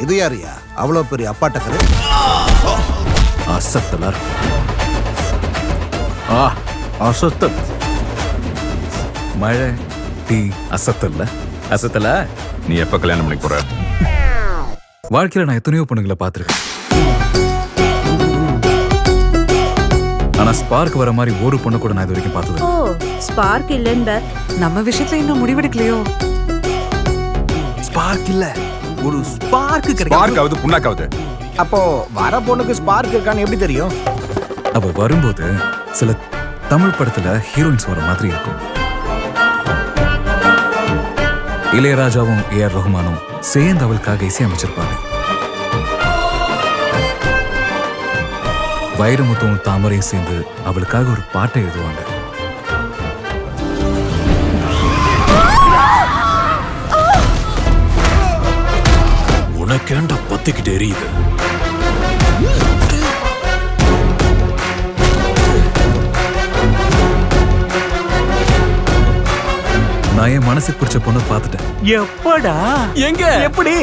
இது யாரியா அவ்வளவு பெரிய அப்பாட்டக்கரு? அசத்தல அசத்தல் மழை டீ அசத்தல்ல அசத்தல. நீ எப்ப கல்யாணம் பண்ணி போற? வாழ்க்கையில நான் எத்தனையோ பொண்ணுங்களை பார்த்திருக்கேன். ஆனா ஸ்பார்க் வர மாதிரி ஒரு பொண்ணு கூட நான் இது வரைக்கும் பார்த்தது. ஓ ஸ்பார்க் இல்லன்னு நம்ம விஷயத்துல இன்னும் முடிவெடுக்கலையோ? ஸ்பார்க் இல்ல, ஒரு ஸ்பார்க் கிடைக்கும். ஸ்பார்க்காவது புண்ணாக்காவது. அப்போ வர பொண்ணுக்கு ஸ்பார்க் இருக்கான்னு எப்படி தெரியும்? அவ வரும்போது சில தமிழ் படத்துல ஹீரோயின்ஸ் வர மாதிரி இருக்கும். இளையராஜாவும் ஏஆர் ரஹ்மானும் சேர்ந்து அவளுக்காக இசையமைச்சிருப்பாங்க. வைரமுத்துவும் தாமரையும் சேர்ந்து அவளுக்காக ஒரு பாட்டை எழுதுவாங்க. உனக்கேண்டா பத்திக்கிட்டு எரியுது? நான் என் மனசுக்கு பிடிச்ச பொண்ணு பார்த்துட்டேன். எப்படா? எங்க? எப்படி?